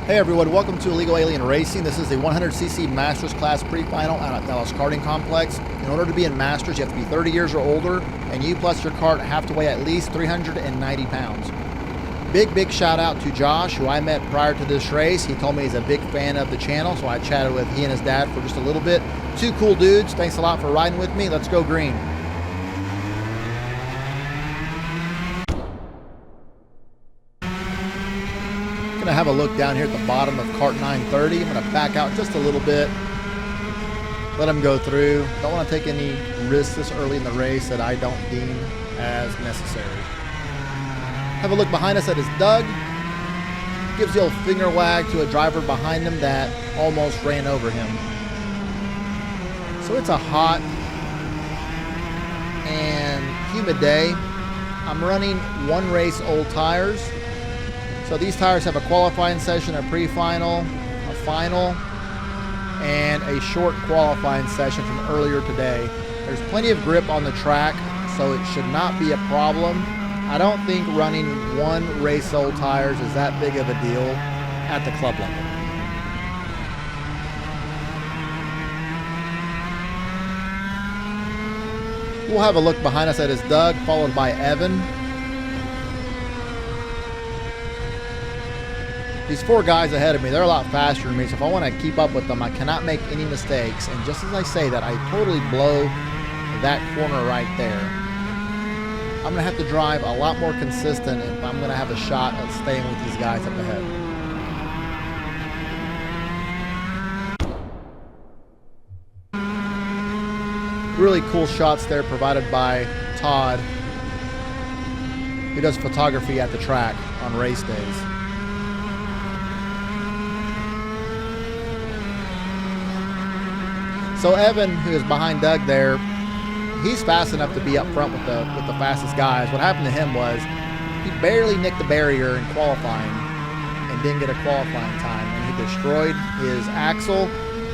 Hey everyone, welcome to Illegal Alien Racing. This is the 100cc Masters Class Pre-Final out at Dallas Karting Complex. In order to be in Masters, you have to be 30 years or older, and you plus your kart have to weigh at least 390 pounds. Big shout out to Josh, who I met prior to this race. He told me he's a big fan of the channel, so I chatted with he and his dad for just a little bit. Two cool dudes. Thanks a lot for riding with me. Let's go green. Going to have a look down here at the bottom of kart 930. I'm going to back out just a little bit, let him go through. Don't want to take any risks this early in the race that I don't deem as necessary. Have a look behind us. That is Doug. Gives the old finger wag to a driver behind him that almost ran over him. So it's a hot and humid day. I'm running one race old tires. So these tires have a qualifying session, a pre-final, a final, and a short qualifying session from earlier today. There's plenty of grip on the track, so it should not be a problem. I don't think running one race old tires is that big of a deal at the club level. We'll have a look behind us. That is Doug, followed by Evan. These four guys ahead of me, they're a lot faster than me, so if I want to keep up with them, I cannot make any mistakes. And just as I say that, I totally blow that corner right there. I'm going to have to drive a lot more consistent if I'm going to have a shot at staying with these guys up ahead. Really cool shots there provided by Todd, who does photography at the track on race days. So Evan, who is behind Doug there, he's fast enough to be up front with the fastest guys. What happened to him was he barely nicked the barrier in qualifying and didn't get a qualifying time. And he destroyed his axle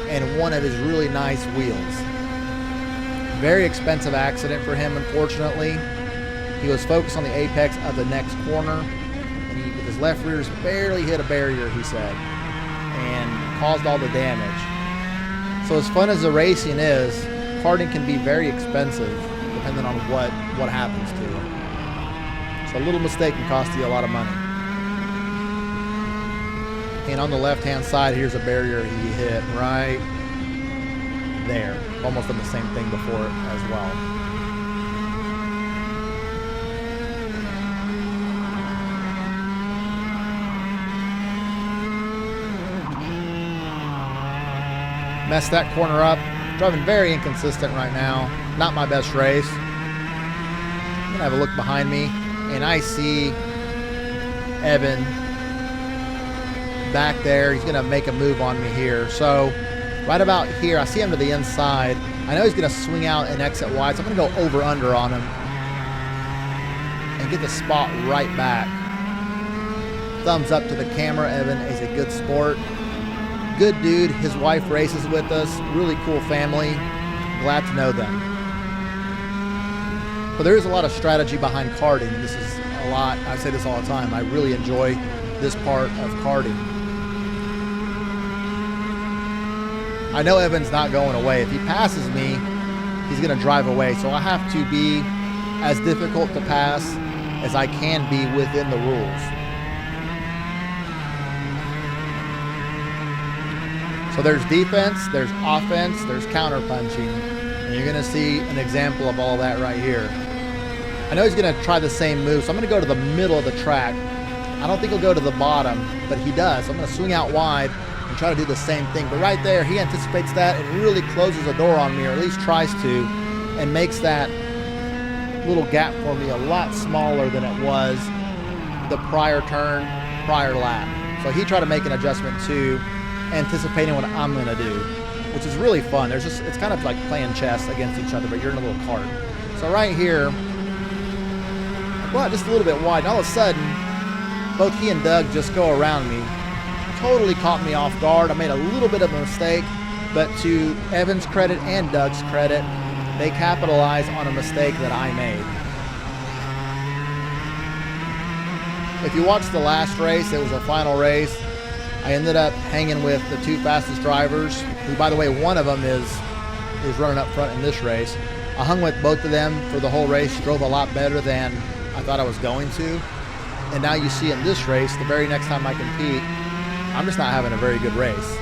and one of his really nice wheels. Very expensive accident for him, unfortunately. He was focused on the apex of the next corner, and he, with his left rears, barely hit a barrier, he said, and caused all the damage. So as fun as the racing is, karting can be very expensive depending on what happens to it. So a little mistake can cost you a lot of money. And on the left-hand side, here's a barrier he hit right there. Almost done the same thing before as well. Messed that corner up. Driving very inconsistent right now. Not my best race. I'm gonna have a look behind me, and I see Evan back there. He's gonna make a move on me here. So right about here, I see him to the inside. I know he's gonna swing out and exit wide, so I'm gonna go over under on him and get the spot right back. Thumbs up to the camera. Evan is a good sport. Good dude. His wife races with us. Really cool family. Glad to know them. But there is a lot of strategy behind karting. This is a lot. I say this all the time. I really enjoy this part of karting. I know Evan's not going away. If he passes me, he's going to drive away. So I have to be as difficult to pass as I can be within the rules. So there's defense, there's offense, there's counter-punching, and you're going to see an example of all that right here. I know he's going to try the same move, so I'm going to go to the middle of the track. I don't think he'll go to the bottom, but he does. So I'm going to swing out wide and try to do the same thing. But right there, he anticipates that and really closes the door on me, or at least tries to, and makes that little gap for me a lot smaller than it was the prior turn, prior lap. So he tried to make an adjustment too, anticipating what I'm going to do, which is really fun. It's kind of like playing chess against each other, but you're in a little cart. So right here, I go out just a little bit wide, and all of a sudden, both he and Doug just go around me. Totally caught me off guard. I made a little bit of a mistake, but to Evan's credit and Doug's credit, they capitalized on a mistake that I made. If you watched the last race, it was a final race. I ended up hanging with the 2 fastest drivers, who, by the way, one of them is running up front in this race. I hung with both of them for the whole race, drove a lot better than I thought I was going to. And now you see in this race, the very next time I compete, I'm just not having a very good race.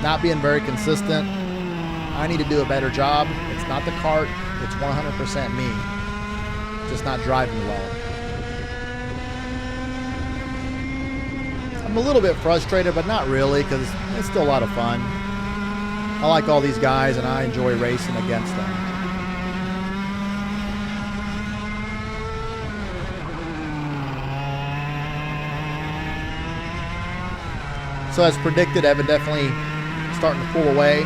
Not being very consistent. I need to do a better job. It's not the kart, it's 100% me. Just not driving well. I'm a little bit frustrated, but not really, because it's still a lot of fun. I like all these guys, and I enjoy racing against them. So as predicted, Evan definitely starting to pull away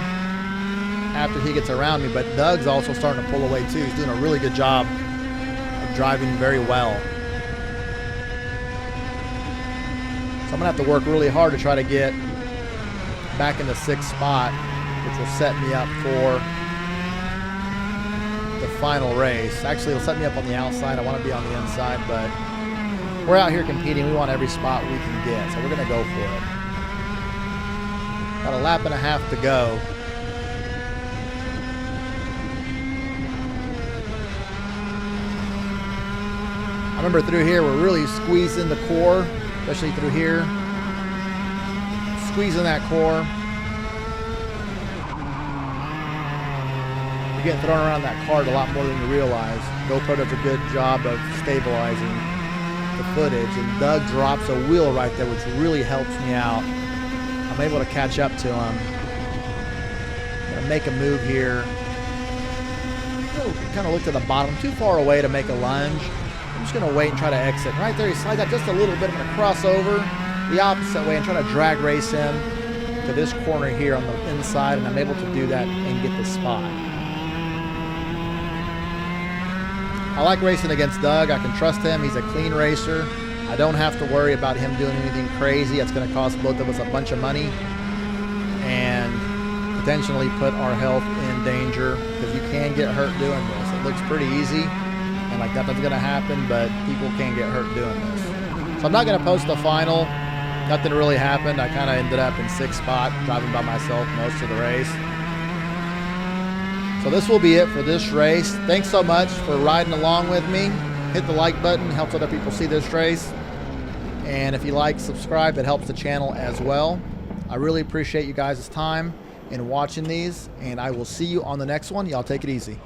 after he gets around me, but Doug's also starting to pull away too. He's doing a really good job of driving very well. So I'm gonna have to work really hard to try to get back in the 6th spot, which will set me up for the final race. Actually, it'll set me up on the outside. I want to be on the inside, but we're out here competing. We want every spot we can get, so we're gonna go for it. About a lap and a half to go. I remember through here, we're really squeezing the core, especially through here. Squeezing that core. You're getting thrown around that kart a lot more than you realize. GoPro does a good job of stabilizing the footage, and Doug drops a wheel right there, which really helps me out. I'm able to catch up to him. I'm gonna make a move here. Kind of look to the bottom, too far away to make a lunge. I'm just gonna wait and try to exit. Right there, he slides out just a little bit. I'm gonna cross over the opposite way and try to drag race him to this corner here on the inside, and I'm able to do that and get the spot. I like racing against Doug. I can trust him. He's a clean racer. I don't have to worry about him doing anything crazy that's going to cost both of us a bunch of money and potentially put our health in danger, because you can get hurt doing this. It looks pretty easy and like nothing's going to happen, but people can get hurt doing this. So I'm not going to post the final. Nothing really happened. I kind of ended up in 6th spot, driving by myself most of the race. So this will be it for this race. Thanks so much for riding along with me. Hit the like button, helps other people see this race. And if you like, subscribe, it helps the channel as well. I really appreciate you guys' time in watching these, and I will see you on the next one. Y'all take it easy.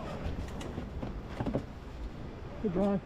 Good drive.